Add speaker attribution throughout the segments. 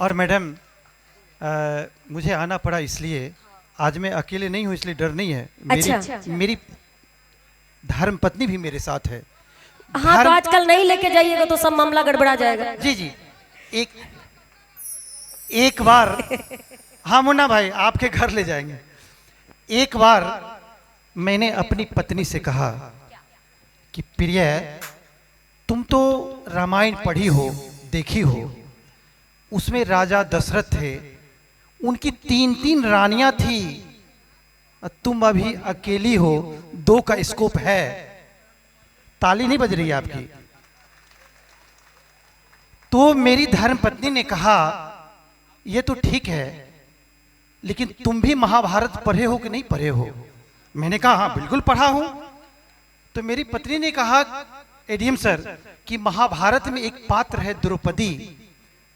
Speaker 1: और मैडम मुझे आना पड़ा इसलिए, आज मैं अकेले नहीं हूँ इसलिए डर नहीं है। मेरी धर्म पत्नी भी मेरे साथ है।
Speaker 2: हाँ तो आजकल नहीं लेके जाइएगा तो सब मामला गड़बड़ा जाएगा।
Speaker 1: जी जी, एक बार हाँ मुन्ना भाई आपके घर ले जाएंगे। एक बार मैंने अपनी पत्नी से कहा कि प्रिय, तुम तो रामायण पढ़ी हो, देखी हो, उसमें राजा दशरथ थे, उनकी 3-3 रानियां थी, तुम अभी अकेली हो, 2 का स्कोप है। ताली नहीं बज रही है आपकी। तो मेरी धर्म पत्नी ने कहा ये तो ठीक है, लेकिन तुम भी महाभारत पढ़े हो कि नहीं पढ़े हो? मैंने कहा हाँ बिल्कुल पढ़ा हूं। तो मेरी पत्नी ने कहा एडीएम सर कि महाभारत में एक पात्र है द्रौपदी,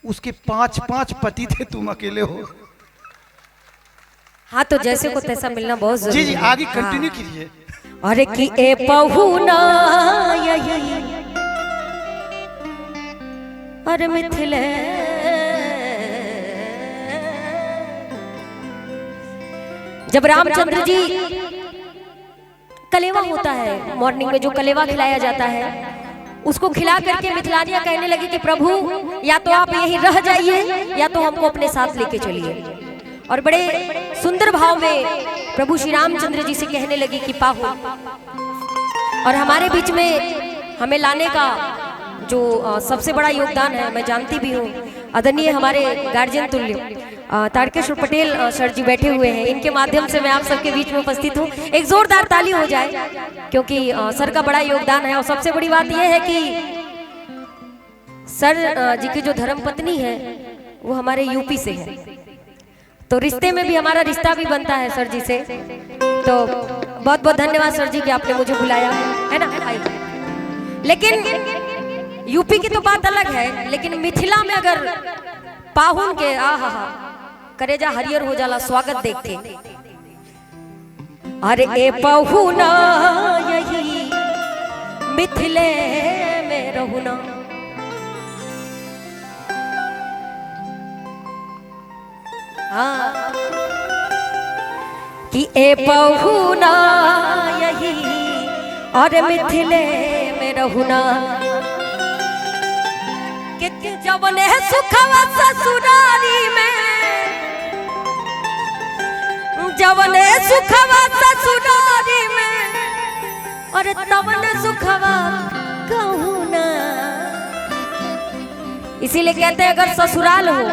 Speaker 1: उसके 5-5 पति थे, तुम अकेले हो।
Speaker 2: हाँ तो जैसे को तैसा मिलना बहुत जरूरी है।
Speaker 1: जी जी आगे कंटिन्यू कीजिए।
Speaker 2: अरे कि ए पहुना यही अरे मिथिले जब रामचंद्र जी कलेवा होता है, मॉर्निंग में जो कलेवा खिलाया जाता है उसको खिला करके मिथिलानियां कहने लगी कि प्रभु या तो आप यहीं रह जाइए या तो हमको अपने साथ लेके चलिए। और बड़े सुंदर भाव में प्रभु श्री रामचंद्र जी से कहने लगी कि पाहु, और हमारे बीच में हमें लाने का जो सबसे बड़ा योगदान है, मैं जानती भी हूँ, आदरणीय हमारे गार्जियन तुल्य तारकेश्वर पटेल सर जी बैठे हुए हैं। इनके माध्यम से मैं आप सबके बीच में उपस्थित हूँ। एक जोरदार ताली हो जाए क्योंकि सर का बड़ा योगदान है। और सबसे बड़ी बात यह है कि सर जी की जो धर्म पत्नी है वो हमारे यूपी से है, तो रिश्ते में भी हमारा रिश्ता भी बनता है सर जी से। तो बहुत बहुत धन्यवाद सर जी कि आपने मुझे बुलाया है ना। लेकिन यूपी की तो बात अलग है, लेकिन मिथिला में अगर पाहुन के आहा करेजा हरियर हो जाला स्वागत देख के। अरे ए पहुना यही मिथिले में रहुना, हाँ कि ए पहुना यही और मिथिले में रहुना, कि जवने सुखवा ससुरारी में, जवने सुखवा ससुरारी में, और तवने सुखवा कहूँ ना। इसीलिए कहते हैं अगर ससुराल हो,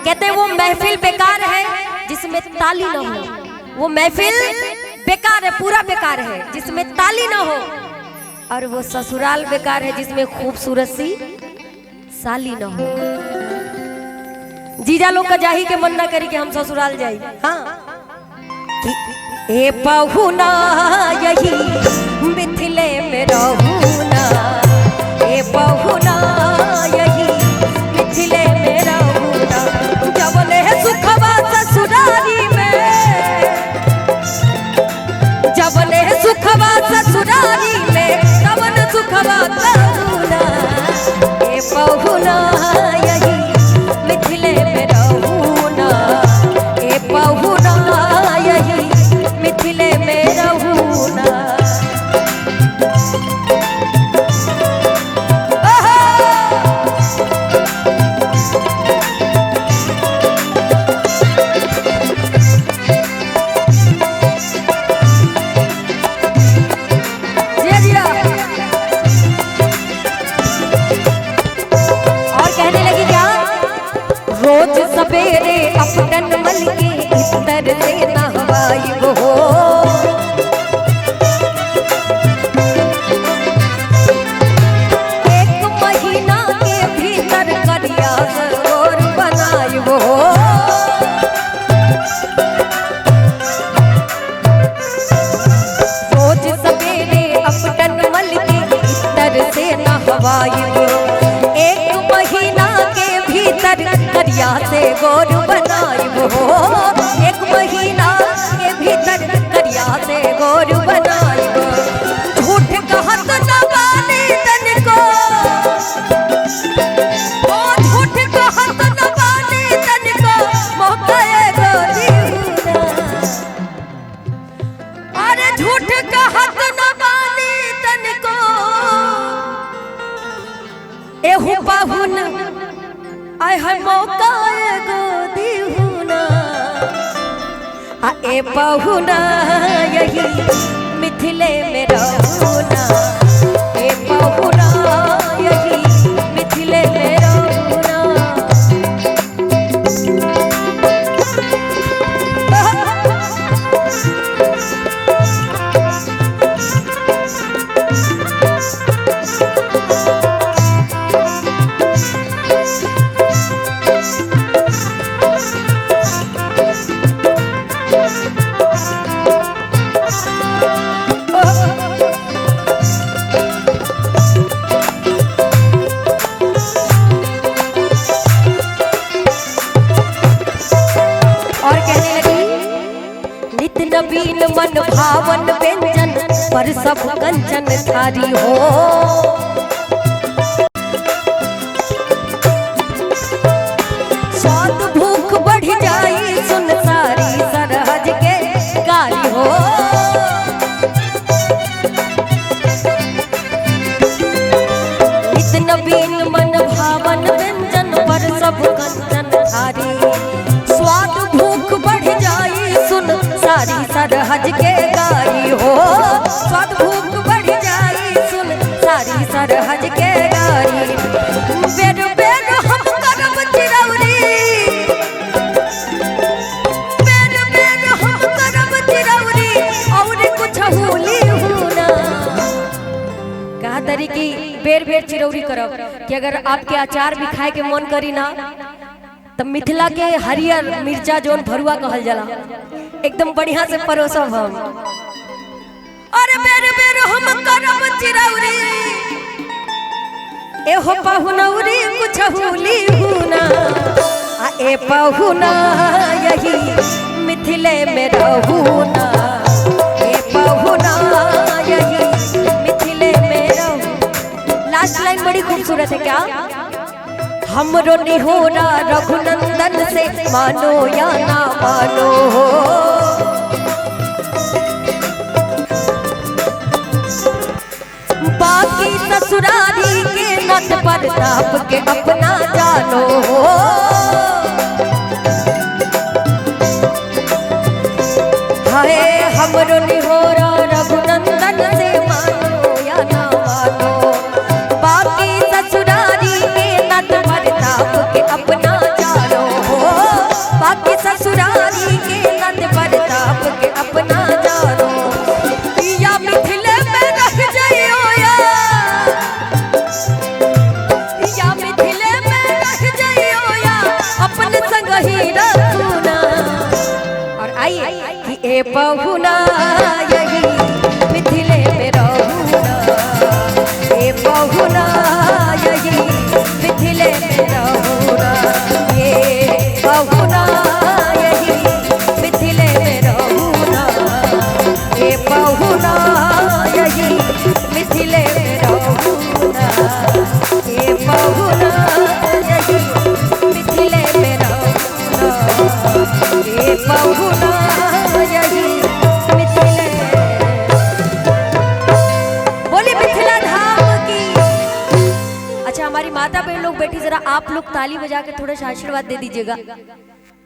Speaker 2: कहते हैं वो महफिल बेकार है जिसमें ताली ना हो, वो महफिल बेकार है, पूरा बेकार है जिसमें ताली ना हो, और वो ससुराल बेकार है जिसमें खूबसूरत सी साली ना हो। जीजा लोग का जाही के मन ना करी कि हम ससुराल जाई। हाँ कि ए पहुना यही मिथिले में रहूना, ए पहुना यही मिथिले में रहूना, जवने सुखवा ससुरारी में, जवने सुखवा ससुरारी में, तवन सुखवा कहूना, ए पहुना यही मिथिले में रहूना, ए पहुना यही मिथिले में रहूना। रोज सवेरे अपटन मल के इतर से नहवाई वो, एक महीना के भीतर करिया सरोवर बनाई वो, रोज सवेरे अपटन मल के इतर से नहवाई वो, एक महीना के भीतर करिया से गोर बनाई वो, एक महीना के भीतर करिया से गोर बनाई वो, झूठ कहत न बानी तन को, ओ झूठ कहत न बानी है मौका एगो दिहुना आ ए बहुना यही मिथिले में रहूना ए बहुना यही मिथिले में रहूना। नवीन मन भावन व्यंजन पर सब कंचन थारी हो स्वाद भूख बढ़ जाई सुन सारी सरहज के गारी हो। नित नवीन मन भावन व्यंजन पर सब कंचन थारी स्वाद भूख बढ़ जाई सुन सारी सरहज के गारी हो स्वाद भूख बढ़ जाई सुन सारी सरहज के गारी। बेर बेर हम करब चिरौरी बेर बेर हम करब चिरौरी और कुछ भूली हुना। कहा तरी की बेर बेर चिरौरी करब कि अगर आपके अचार भी खाए के मन करी ना तो मिथिला के हरियर मिर्चा जोन भरुआ कहल जाला एकदम बढ़िया से परोसब हम। अरे बेर बेर हम करब चिरौरी एहो पहुनौरी कुछ भूली हुना आ ए पहुना यही मिथिले में रहूना ए पहुना यही मिथिले में रहूना। लास्ट लाइन बड़ी खूबसूरत है क्या? हमरो निहोरा रघुनंदन से मानो या ना मानो बाकी ससुरारी के नट प्रताप के अपना जानो हाय हमरो निहोरा रघुनंदन से मानो या ना मानो बाकी ससुरारी के नट प्रताप के अपना जानो बाकी ससुरारी के नट प्रताप के अपना जानो। या मिथिले में रह जाइयो या मिथिले में रह जाइयो या अपन संग ही रखूना। और आइए कि ए बहुना यही मिथिले में रहूना ए बहुना यही मिथिले में रहूना ये बहुना यही मिथिले में रहूना ये बहुना यही मिथिले में रहूना ये बहुना यही मिथिले में रहूना ये बहुना यही मिथिले। बोली मिथिला धाम की। अच्छा हमारी माता बहन लोग बैठी जरा आप लोग ताली बजा के थोड़ा सा आशीर्वाद दे दीजिएगा।